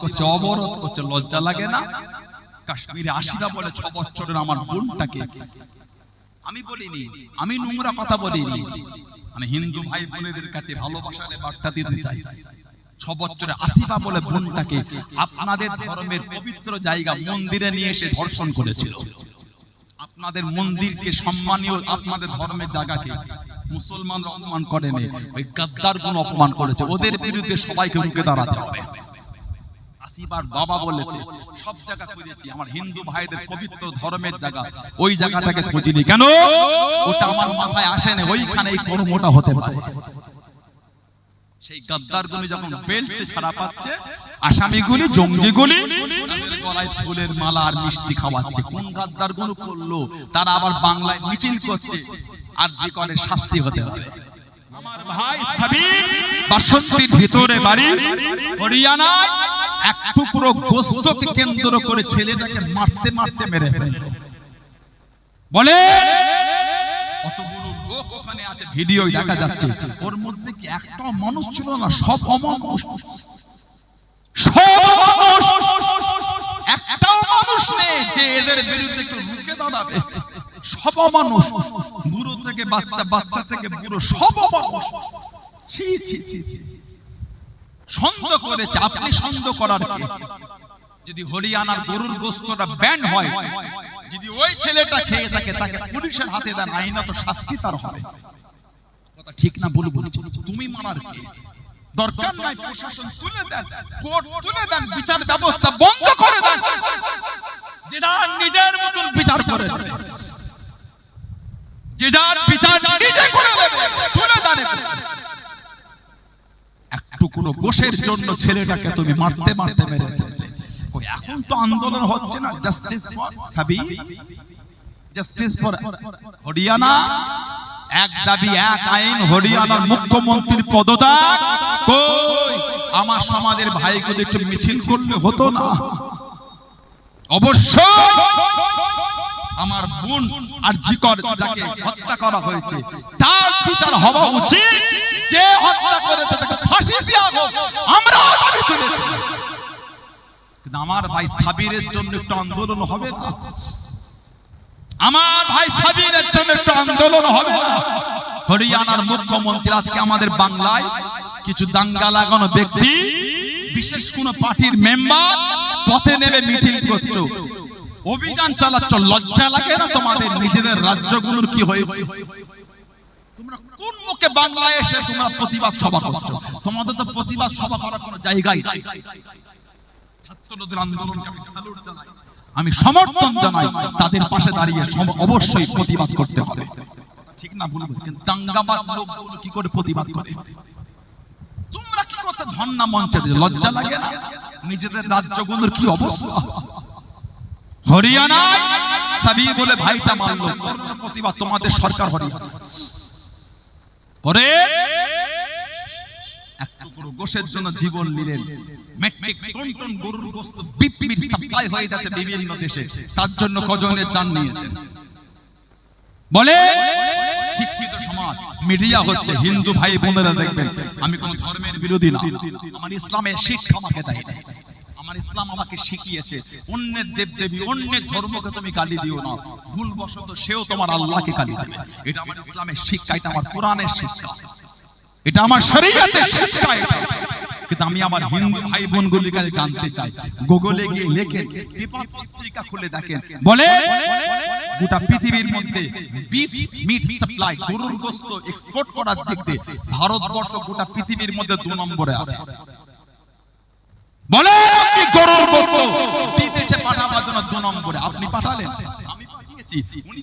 করছে, অবরোধ করছে, লজ্জা লাগে না? কাশ্মীরে আসিরা বলে 6 বছরের আমার বোনটাকে, আমি বলিনি, আমি নোংরা কথা বলিনি, মানে হিন্দু ভাই বোনেদের কাছে ভালোবাসার বার্তা দিতে চাই। 6 বছরের আসিফা বলে বোনটাকে আপনাদের ধর্মের পবিত্র জায়গা মন্দিরে নিয়ে এসে ধর্ষণ করেছিল। আপনাদের মন্দিরকে সম্মানীয় আপনাদের ধর্মের জায়গাকে মুসলমান অপমান করেনি, ওই গাদ্দার গুণ অপমান করেছে। ওদের বিরুদ্ধে সবাইকে রুখে দাঁড়াতে হবে। আসিফার বাবা বলেছে সব জায়গা খুঁজেছি, আমার হিন্দু ভাইদের পবিত্র ধর্মের জায়গা, ওই জায়গাটাকে খুঁজিনি। কেন? ওটা আমার মাথায় আসেনি, ওইখানে এই কর্মটা হতে পারে। সেই গাদ্দারগুলি যখন বেল্ট ছাড়া পাচ্ছে, আসামিগুলি জঙ্গিগুলি তাদের গলায় ফুলের মালা আর মিষ্টি খাওয়াচ্ছে। কোন গাদ্দারগুলো করলো? তারা আবার বাংলায় মিছিল করছে, আর যে করে শাস্তি হতে হবে। আমার ভাই সাবির বাসন্তীর ভিতরে বাড়ি, হরিয়ানায় এক টুকরো গোশতকে কেন্দ্র করে ছেলেটাকে মারতে মারতে মেরে ফেললো। বলে অতগুলো লোক ওখানে আছে, ভিডিও দেখা যাচ্ছে, ওর মধ্যে কি একটা মানুষ ছিল না? সব অমানুষ, সব মানুষ, একটাও মানুষ নেই যে এদের বিরুদ্ধে একটু রুখে দাঁড়াবে। সব মানুষ, বুড়ো থেকে বাচ্চা, বাচ্চা থেকে বুড়ো, সব মানুষ। ছি ছি ছি ছি, সন্দেহ করেছে। আপনি সন্দেহ করার কি? যদি হরিয়ানার গরুর গোশতটা ব্যান্ড হয়, যদি ওই ছেলেটা খেয়ে থাকে, তাকে পুলিশের হাতে দেন, আইনত শাস্তি তার হবে। কথা ঠিক না ভুল বলছি? তুমি মারার কে? দরকার নাই, প্রশাসন তুলে দেন, কোর্ট তুলে দেন, বিচার ব্যবস্থা বন্ধ করে দেন, যে যার নিজের মতন বিচার করে দেবে, যে যার বিচার নিজে করে দেবে, তুলে দেন। একটু কোনো গোশের জন্য ছেলেটাকে তুমি মারতে মারতে মেরে ফেললে। এখন তো আন্দোলন হচ্ছে না, justice for Sabir, justice for Haryana, এক দাবি এক আইন, হরিয়ানার মুখ্যমন্ত্রীর পদত্যাগ। কই আমার সমাজের ভাইগুলো একটু মিছিল করলে হতো না? অবশ্যই আমার বোন আর জিকর যাকে হত্যা করা হয়েছে তার বিচার হওয়া উচিত। যে হত্যা করেছে তাকে ফাঁসি দেওয়া হোক, আমরা দাবি তুলেছি। কিন্তু আমার ভাই সাবিরের জন্য একটু আন্দোলন হবে না? আমার ভাই সাবিরের জন্য একটু আন্দোলন হবে না? হরিয়ানার মুখ্যমন্ত্রী আজকে আমাদের বাংলায় কিছু দাঙ্গা লাগানো ব্যক্তি, বিশেষ কোন পার্টির মেম্বার পথে নেমে মিটিং করছো, অভিযান চালাচ্ছ, লজ্জা লাগে না তোমাদের? নিজেদের রাজ্যগুলোর কি হয়েছে? তোমরা কোন মুখে বাংলায় এসে তোমরা প্রতিবাদ সভা করছো? তোমাদের তো প্রতিবাদ সভা করার কোনো জায়গাই নাই। ছাত্রদের আন্দোলনকে আমি স্যালুট জানাই, আমি সমর্থন জানাই, তাদের পাশে দাঁড়িয়ে অবশ্যই প্রতিবাদ করতে হবে। ঠিক না ভুল? কিন্তু দাঙ্গাবাজ লোকগুলো কি করে প্রতিবাদ করে? তোমরা কি করতে ধর্ণা মঞ্চে দিয়ে? লজ্জা লাগে না? নিজেদের রাজ্যগুলোর কি অবস্থা? হরিয়ানায় সাবির বলে ভাইটা মারলো, করোনা প্রতিবাদ তোমাদের সরকার হরিয়ানা করে একটু করে গোশের জন্য জীবন নিলেন। মেট্রিক টন টন গরুর গোশত বিপির সাপ্লাই হয়ে যাচ্ছে বিভিন্ন দেশে, তার জন্য কজনের জান নিয়েছেন। বলে শিক্ষিত সমাজ, মিডিয়া হচ্ছে, হিন্দু ভাই বোনেরা দেখবেন, আমি কোন ধর্মের বিরোধী না, আমার ইসলামের শিক্ষা আমাকে দেয় না। আমার ইসলাম আমাকে শিখিয়েছে অন্যের দেবদেবী, অন্যের ধর্মকে তুমি গালি দিও না, ভুলবশত সেও তোমার আল্লাহকে গালি দেবে। এটা আমার ইসলামের শিক্ষা, এটা আমার কোরআনের শিক্ষা, এটা আমার শরীয়তের শিক্ষা। কিন্তু আমি আমার হিন্দু ভাই বোনগুলির কাছে জানতে চাই, গুগলে গিয়ে লেখেন, পেপার পত্রিকা খুলে দেখেন, বলে গোটা পৃথিবীর মধ্যে বিফ মিট সাপ্লাই, গরুর গোশত এক্সপোর্ট করার দিক দিয়ে ভারতবর্ষ গোটা পৃথিবীর মধ্যে 2 নম্বরে আছে। বলে আপনি গরুর গোশত বিদেশে পাঠাবার জন্য 2 নম্বরে, আপনি পাঠালেন? আমি পাঠিয়েছি, উনি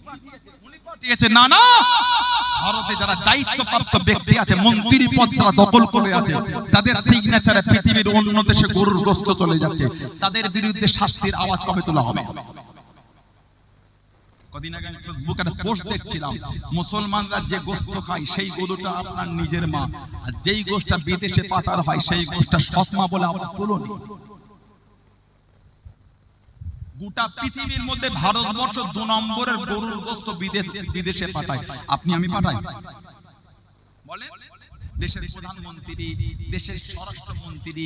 পাঠিয়েছে না? না, ভারতে যারা দায়িত্বপ্রাপ্ত ব্যক্তি আছে, মন্ত্রী পদরা দখল করে আছে, তাদের সিগনেচারে পৃথিবীর অন্য দেশে গরুর গোশত চলে যাচ্ছে, তাদের বিরুদ্ধে শাস্তির আওয়াজ কবে তোলা হবে? কদিন আগে আমি ফেসবুকে একটা পোস্ট দেখছিলাম, মুসলমানরা যে গোশত খায় সেই গরুটা আপনার নিজের মা, আর যেই গোশতটা বিদেশে পাচার হয় সেই গোশতটা সৎ মা বলে আওয়াজ তোলেনি। গোটা পৃথিবীর মধ্যে ভারতবর্ষ 2 নম্বরের গরুর গোশত বিদেশে পাঠায়, আপনি আমি পাঠাই? বলে দেশের প্রধানমন্ত্রী, দেশের স্বরাষ্ট্রমন্ত্রী,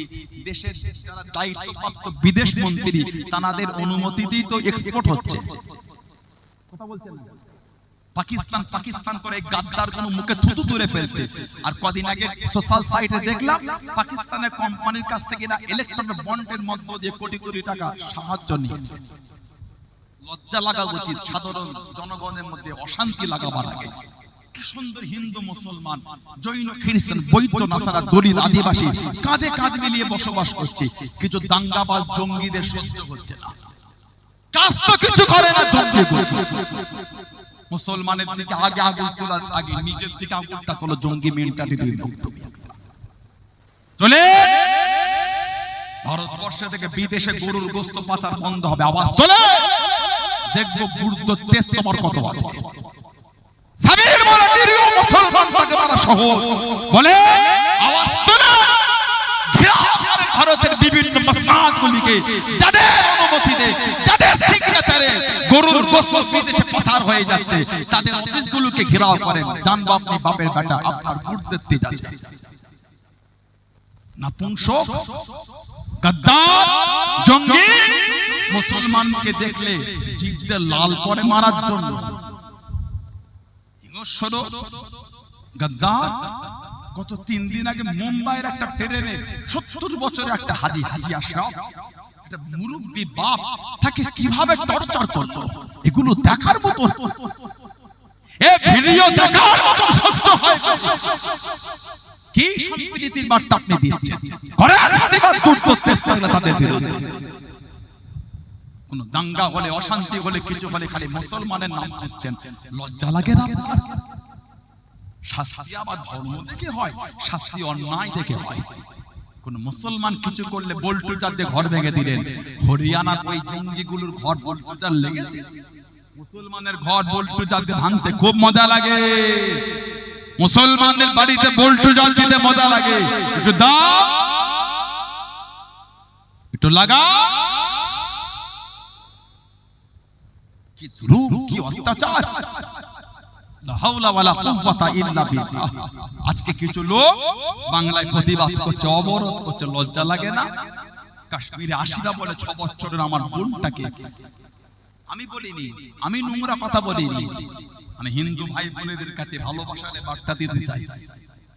দেশের যারা দায়িত্বপ্রাপ্ত বিদেশ মন্ত্রী, তাদের অনুমতিতেই তো এক্সপোর্ট হচ্ছে। কথা বলছেন না? পাকিস্তান পাকিস্তান করে গাদ্দার কোন মুখে থুতু তুলে ফেলছে। আর কদিন আগে সোশ্যাল সাইটে দেখলাম পাকিস্তানের কোম্পানির কাছ থেকে না ইলেকট্রনিক বন্ডের মধ্য দিয়ে কোটি কোটি টাকা সাহায্য নিয়েছে। লজ্জা লাগা উচিত। সাধারণ জনগণের মধ্যে অশান্তি লাগাবার আগে কি সুন্দর হিন্দু মুসলমান জৈন খ্রিস্টান বৌদ্ধ নাসারা দলিত আদিবাসী কাঁধে কাঁধ মিলিয়ে বসবাস করছে। কিছু দাঙ্গাবাজ জঙ্গিদের সহ্য হচ্ছে না। কাজ তো কিছু করে না জঙ্গিগুলো। মুসলমানের দিকে আগে আগুন তোলার আগে নিজের দিকে আগুনটা তোলো। জঙ্গি মেন্টালিটির লোক তুমি। চলে ভারতবর্ষ থেকে বিদেশে গরুর গোশত পাচার বন্ধ হবে। আওয়াজ তোলে, দেখবো গুরুত্ব তেজ তোমার কত আছে। সাবির বলে নিরীহ মুসলমানটাকে মারা সহজ বলে আওয়াজ তোলে। ভারতের বিভিন্ন মসনাদগুলিকে যাদের অনুমতিতে, যাদের সিগনেচারে গরুর গোশত বিদেশে পাচার হয়ে যাচ্ছে, তাদের অফিসগুলোকে ঘেরাও করেন। জানবো আপনি বাপের বেটা আপনার গুড় দেখতে যাচ্ছে। নাপুংসক, গাদ্দার, জঙ্গি মুসলমানকে দেখলে জিভে লাল করে মারার জন্য। হিংস্র গাদ্দার। গত 3 দিন আগে মুম্বাইয়ের একটা ট্রেনে 70 বছরের একটা হাজি আশরাফ, একটা মুরব্বী বাপ, তাকে কিভাবে টর্চার করতো এগুলো দেখার মতো। এই ভিডিও দেখার মতো সহ্য হয় কি? সম্প্রীতির বার্তা আপনি দিচ্ছেন। করে প্রতিবাদ করতে থাকলে তাদের বিরুদ্ধে কোন দাঙ্গা হলে, অশান্তি হলে, কিছু হলে খালি মুসলমানের নাম খুঁজছেন। লজ্জা লাগে না? শাস্তি আবার ধর্ম দেখে হয়, শাস্তি অন্যায় দেখে হয়। কোন মুসলমান কিছু করলে বল্টুটার দিয়ে ঘর ভেঙে দিলেন। হরিয়ানার ওই জঙ্গিগুলোর ঘর বল্টুটার লেগেছে। মুসলমানের ঘর বল্টুটার দিয়ে ভাঙতে খুব মজা লাগে। মুসলমানদের বাড়িতে বল্টুটার দিতে মজা লাগে। একটু দাও, একটু লাগা। কি জুলুম, কি অত্যাচার! আজকে কিছু লোক বাংলায় প্রতিবাদ করছে, অবরোধ করছে। লজ্জা লাগে না? কাশ্মীরে আসিরা বলে 6 বছরের আমার বোনটাকে। আমি বলিনি, আমি নোংরা কথা বলিনি। মানে হিন্দু ভাই বোনেদের কাছে ভালোবাসার বার্তা দিতে চাই।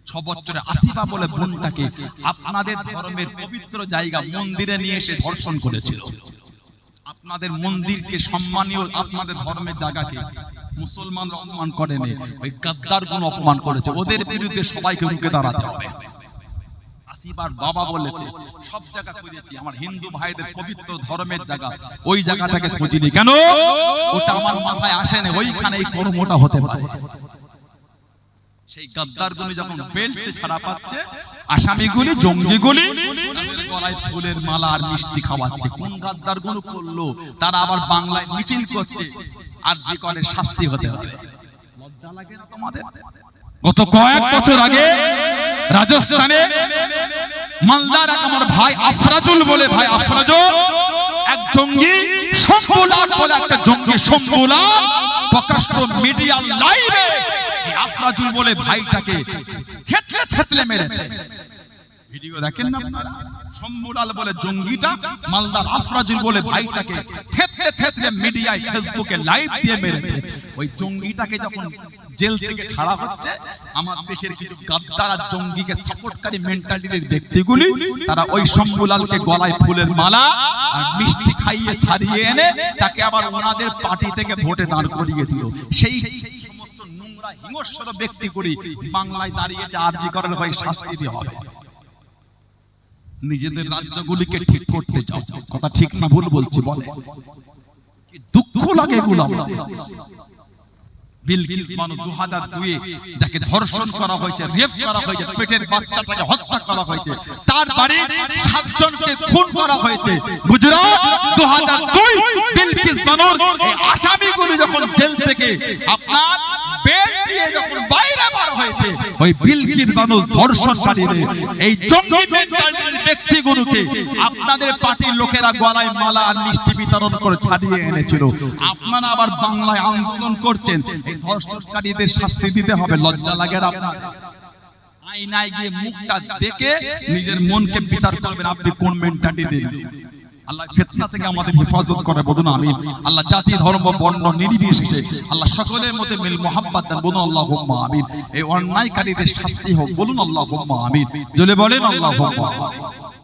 6 বছরের আসিফা বলে বোনটাকে আপনাদের ধর্মের পবিত্র জায়গা মন্দিরে নিয়ে এসে ধর্ষণ করেছিল। আপনাদের মন্দিরকে সম্মানীয়, আপনাদের ধর্মের জায়গাকে মুসলমান অপমান করেনি, ওই গাদ্দার গুণ অপমান করেছে। ওদের বিরুদ্ধে সবাইকে রুখে দাঁড়াতে হবে। আসিফার বাবা বলেছে সব জায়গা খুঁজেছি, আমার হিন্দু ভাইদের পবিত্র ধর্মের জায়গা, ওই জায়গাটাকে খুঁজিনি। কেন? ওটা আমার মাথায় আসেনি, ওইখানে এই কর্মটা হতে পারে। সেই গাদ্দারগুলি যখন বেল্ট ছাড়া পাচ্ছে, আসামিগুলি, জঙ্গিগুলি তাদের গলায় ফুলের মালা আর মিষ্টি খাওয়াচ্ছে। কোন গাদ্দারগুলো করলো? তারা আবার বাংলায় মিছিল করছে। আর যে করে শাস্তি হতে হবে। লজ্জা লাগে না তোমাদের? গত কয়েক বছর আগে রাজস্থানে মালদার আমার ভাই আফরাজুল বলে, ভাই আফরাজুল এক জঙ্গি, শম্ভুলাল বলে একটা জঙ্গি, শম্ভুলাল প্রকাশ্য মিডিয়া লাইভে আফরাজুল বলে ভাইটাকে থেতলে থেতলে মেরেছে। ভিডিও দেখেন না আপনারা? শম্ভুলাল বলে জঙ্গিটা মালদার আফরাজুল বলে ভাইটাকে থেতলে থেতলে মিডিয়ায়, ফেসবুকে লাইভ দিয়ে মেরেছে। ওই জঙ্গিটাকে যখন জেল থেকে ছাড়া হচ্ছে, আমার দেশের কিছু গাদ্দার আর জঙ্গিকে সাপোর্টকারী মেন্টালিটির ব্যক্তিগুলি তারা ওই শম্ভুলালকে গলায় ফুলের মালা আর মিষ্টি খাইয়ে ছাড়িয়ে এনে তাকে আবার ওনাদের পার্টি থেকে ভোটে দাঁড় করিয়ে দিল। সেই সমস্ত নোংরা হিংস্র ব্যক্তিগুলি বাংলায় দাঁড়িয়েছে আরজি করার হয়ে শাস্তি দিয়ে হবে। নিজেদের রাজ্যগুলিকে ঠিক করতে চাও, কথা ঠিক না ভুল বলছি? বলে কি দুঃখ লাগে এগুলো আমাদের। বিলকিস বানু 2002 যাকে ধর্ষণ করা হয়েছে, রেপ করা হয়েছে, পেটের বাচ্চাটাকে হত্যা করা হয়েছে, তার বাড়ি 7 জনকে খুন করা হয়েছে। গুজরাট 2002 বিলকিস বানুর এই আসামিগুলো যখন জেল থেকে আপনার বের দিয়ে যখন বাইরে বার হয়েছে, ওই বিলকিস বানুর ধর্ষণকারীদের এই জঙ্গি মেন্টালিটির ব্যক্তিগুলোকে আপনাদের পার্টির লোকেরা গলায় মালা আর মিষ্টি বিতরণ করে ছাড়িয়ে এনেছিল। আপনারা আবার বাংলায় আন্দোলন করছেন, ধর্ষণকারীদের শাস্তি দিতে হবে। লজ্জা লাগে না আপনাদের? আয়নায় গিয়ে মুখটা দেখে নিজের মনকে বিচার করবেন আপনি কোন মেন্টালিটি। আল্লাহ ফিতনা থেকে আমাদের হেফাজত করে, বলুন আমিন। আল্লাহ জাতি ধর্ম বর্ণ নির্বিশেষে আল্লাহ সকলের মধ্যে মিল মোহাব্বত দেন, বলুন আল্লাহুম্মা আমিন। এই অন্যায়কারীদের শাস্তি হোক, বলুন আল্লাহুম্মা আমিন। জোরে বলেন আল্লাহুম্মা আমিন।